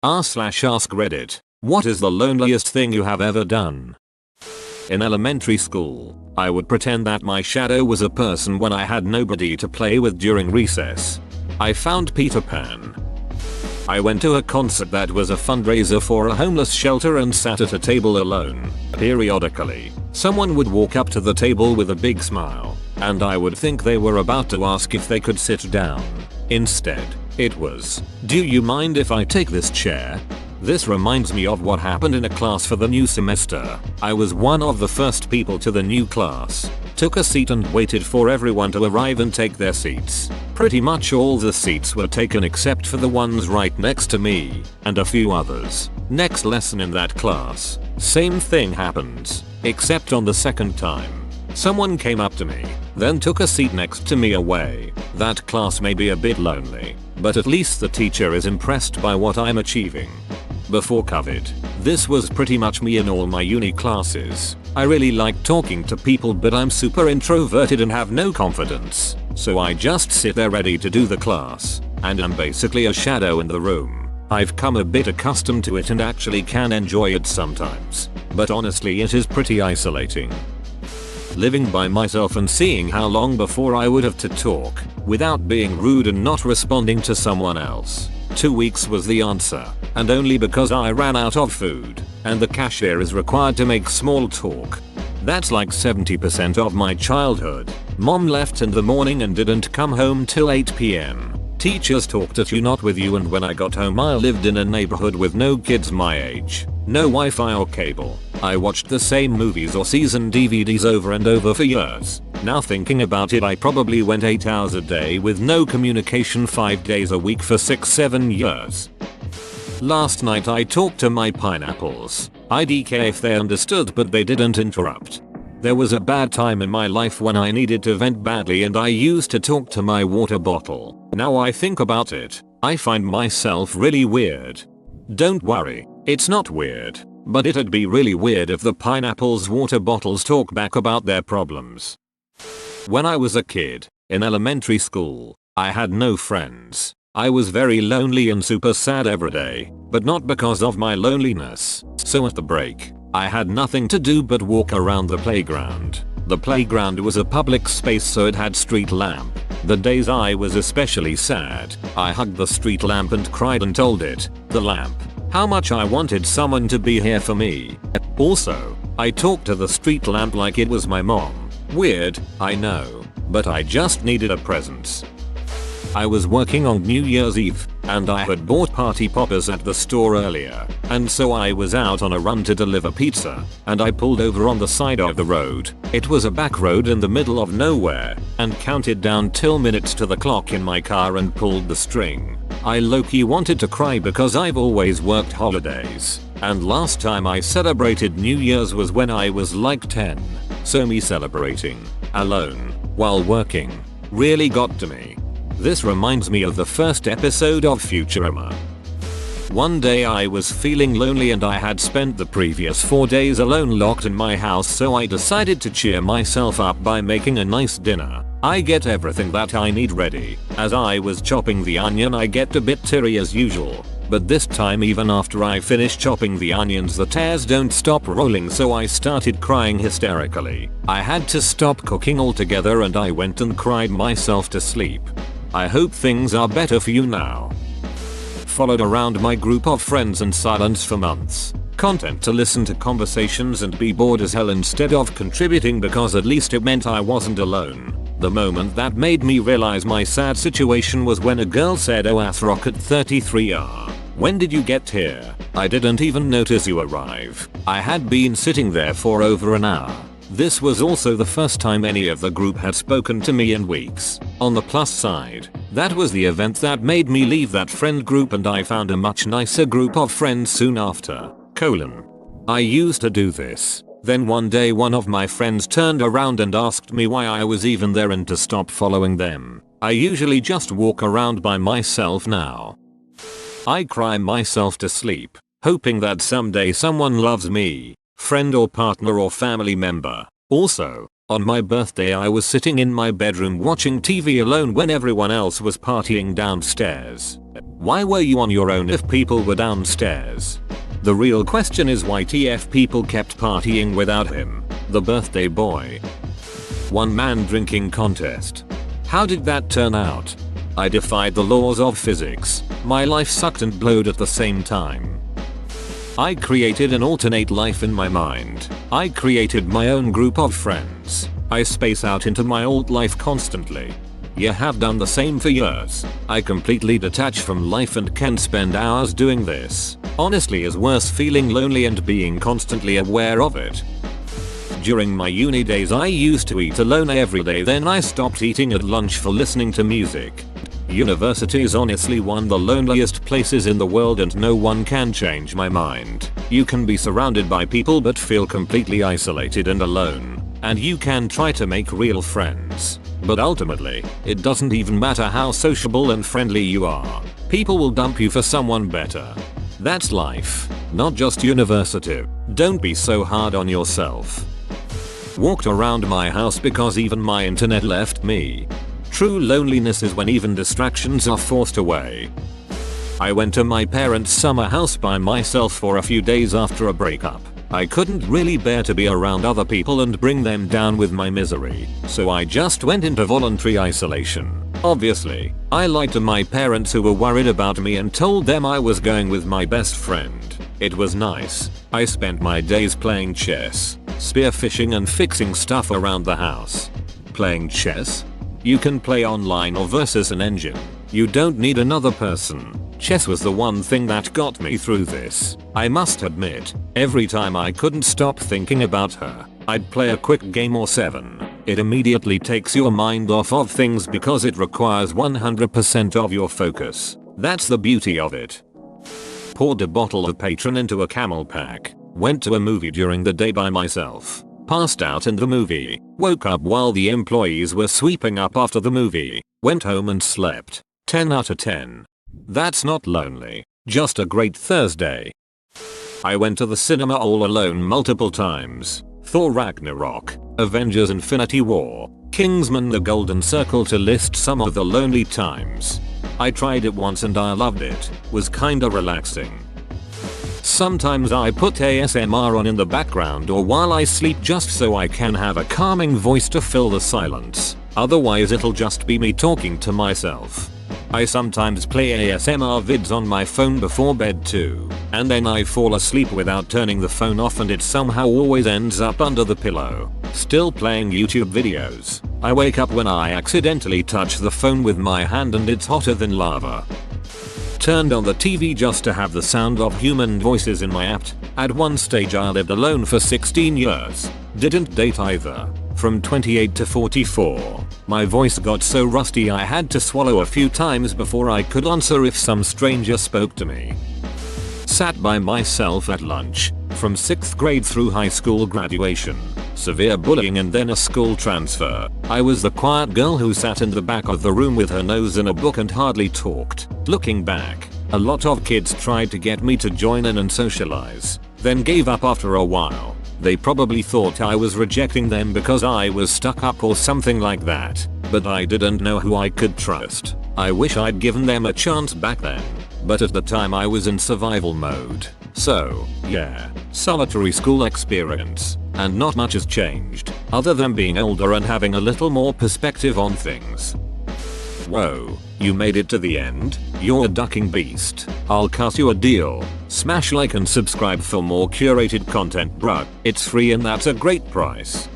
r/ask Reddit. What is the loneliest thing you have ever done? In elementary school, I would pretend that my shadow was a person when I had nobody to play with during recess. I found Peter Pan. I went to a concert that was a fundraiser for a homeless shelter and sat at a table alone. Periodically, someone would walk up to the table with a big smile, and I would think they were about to ask if they could sit down. Instead, it was, "Do you mind if I take this chair?" This reminds me of what happened in a class for the new semester. I was one of the first people to the new class, took a seat and waited for everyone to arrive and take their seats. Pretty much all the seats were taken except for the ones right next to me, and a few others. Next lesson in that class, same thing happens, except on the second time. Someone came up to me, then took a seat next to me away. That class may be a bit lonely, but at least the teacher is impressed by what I'm achieving. Before COVID, this was pretty much me in all my uni classes. I really like talking to people, but I'm super introverted and have no confidence. So I just sit there ready to do the class, and I'm basically a shadow in the room. I've come a bit accustomed to it and actually can enjoy it sometimes, but honestly it is pretty isolating. Living by myself and seeing how long before I would have to talk, without being rude and not responding to someone else. 2 weeks was the answer, and only because I ran out of food, and the cashier is required to make small talk. That's like 70% of my childhood. Mom left in the morning and didn't come home till 8 p.m. Teachers talked at you, not with you, and when I got home I lived in a neighborhood with no kids my age, no Wi-Fi or cable. I watched the same movies or seasoned DVDs over and over for years. Now thinking about it, I probably went 8 hours a day with no communication 5 days a week for 6-7 years. Last night I talked to my pineapples. I'd care if they understood, but they didn't interrupt. There was a bad time in my life when I needed to vent badly and I used to talk to my water bottle. Now I think about it, I find myself really weird. Don't worry, it's not weird, but it'd be really weird if the pineapples' water bottles talk back about their problems. When I was a kid, in elementary school, I had no friends. I was very lonely and super sad every day, but not because of my loneliness. So at the break, I had nothing to do but walk around the playground. The playground was a public space, so it had street lamp. The days I was especially sad, I hugged the street lamp and cried and told it, the lamp, how much I wanted someone to be here for me. Also, I talked to the street lamp like it was my mom. Weird, I know, but I just needed a presence. I was working on New Year's Eve, and I had bought party poppers at the store earlier, and so I was out on a run to deliver pizza, and I pulled over on the side of the road. It was a back road in the middle of nowhere, and counted down 2 minutes to the clock in my car and pulled the string. I low-key wanted to cry because I've always worked holidays, and last time I celebrated New Year's was when I was like 10, so me celebrating alone while working really got to me. This reminds me of the first episode of Futurama. One day I was feeling lonely and I had spent the previous 4 days alone locked in my house, so I decided to cheer myself up by making a nice dinner. I get everything that I need ready. As I was chopping the onion I get a bit teary as usual, but this time even after I finish chopping the onions the tears don't stop rolling, so I started crying hysterically. I had to stop cooking altogether and I went and cried myself to sleep. I hope things are better for you now. Followed around my group of friends in silence for months. Content to listen to conversations and be bored as hell instead of contributing, because at least it meant I wasn't alone. The moment that made me realize my sad situation was when a girl said, "Oh Athrock at 33R. When did you get here? I didn't even notice you arrive." I had been sitting there for over an hour. This was also the first time any of the group had spoken to me in weeks. On the plus side, that was the event that made me leave that friend group and I found a much nicer group of friends soon after. I used to do this. Then one day one of my friends turned around and asked me why I was even there and to stop following them. I usually just walk around by myself now. I cry myself to sleep, hoping that someday someone loves me. Friend or partner or family member. Also, on my birthday I was sitting in my bedroom watching TV alone when everyone else was partying downstairs. Why were you on your own if people were downstairs? The real question is why TF people kept partying without him, the birthday boy. One man drinking contest. How did that turn out? I defied the laws of physics. My life sucked and glowed at the same time. I created an alternate life in my mind. I created my own group of friends. I space out into my old life constantly. You have done the same for years. I completely detach from life and can spend hours doing this. Honestly is worse feeling lonely and being constantly aware of it. During my uni days I used to eat alone every day, then I stopped eating at lunch for listening to music. University is honestly one of the loneliest places in the world and no one can change my mind. You can be surrounded by people but feel completely isolated and alone. And you can try to make real friends. But ultimately, it doesn't even matter how sociable and friendly you are. People will dump you for someone better. That's life, not just university. Don't be so hard on yourself. Walked around my house because even my internet left me. True loneliness is when even distractions are forced away. I went to my parents' summer house by myself for a few days after a breakup. I couldn't really bear to be around other people and bring them down with my misery, so I just went into voluntary isolation. Obviously, I lied to my parents who were worried about me and told them I was going with my best friend. It was nice. I spent my days playing chess, spearfishing and fixing stuff around the house. Playing chess? You can play online or versus an engine. You don't need another person. Chess was the one thing that got me through this. I must admit, every time I couldn't stop thinking about her, I'd play a quick game or 7. It immediately takes your mind off of things because it requires 100% of your focus. That's the beauty of it. Poured a bottle of Patron into a camel pack. Went to a movie during the day by myself. Passed out in the movie. Woke up while the employees were sweeping up after the movie. Went home and slept. 10 out of 10. That's not lonely. Just a great Thursday. I went to the cinema all alone multiple times. Thor Ragnarok, Avengers Infinity War, Kingsman The Golden Circle to list some of the lonely times. I tried it once and I loved it. Was kinda relaxing. Sometimes I put ASMR on in the background or while I sleep just so I can have a calming voice to fill the silence. Otherwise it'll just be me talking to myself. I sometimes play ASMR vids on my phone before bed too, and then I fall asleep without turning the phone off and it somehow always ends up under the pillow. Still playing YouTube videos. I wake up when I accidentally touch the phone with my hand and it's hotter than lava. Turned on the TV just to have the sound of human voices in my app. At one stage I lived alone for 16 years. Didn't date either. From 28 to 44, my voice got so rusty I had to swallow a few times before I could answer if some stranger spoke to me. Sat by myself at lunch, from 6th grade through high school graduation, severe bullying and then a school transfer. I was the quiet girl who sat in the back of the room with her nose in a book and hardly talked. Looking back, a lot of kids tried to get me to join in and socialize, then gave up after a while. They probably thought I was rejecting them because I was stuck up or something like that, but I didn't know who I could trust. I wish I'd given them a chance back then, but at the time I was in survival mode. So, yeah, solitary school experience, and not much has changed, other than being older and having a little more perspective on things. Whoa, you made it to the end? You're a ducking beast. I'll cut you a deal. Smash like and subscribe for more curated content, bruh. It's free and that's a great price.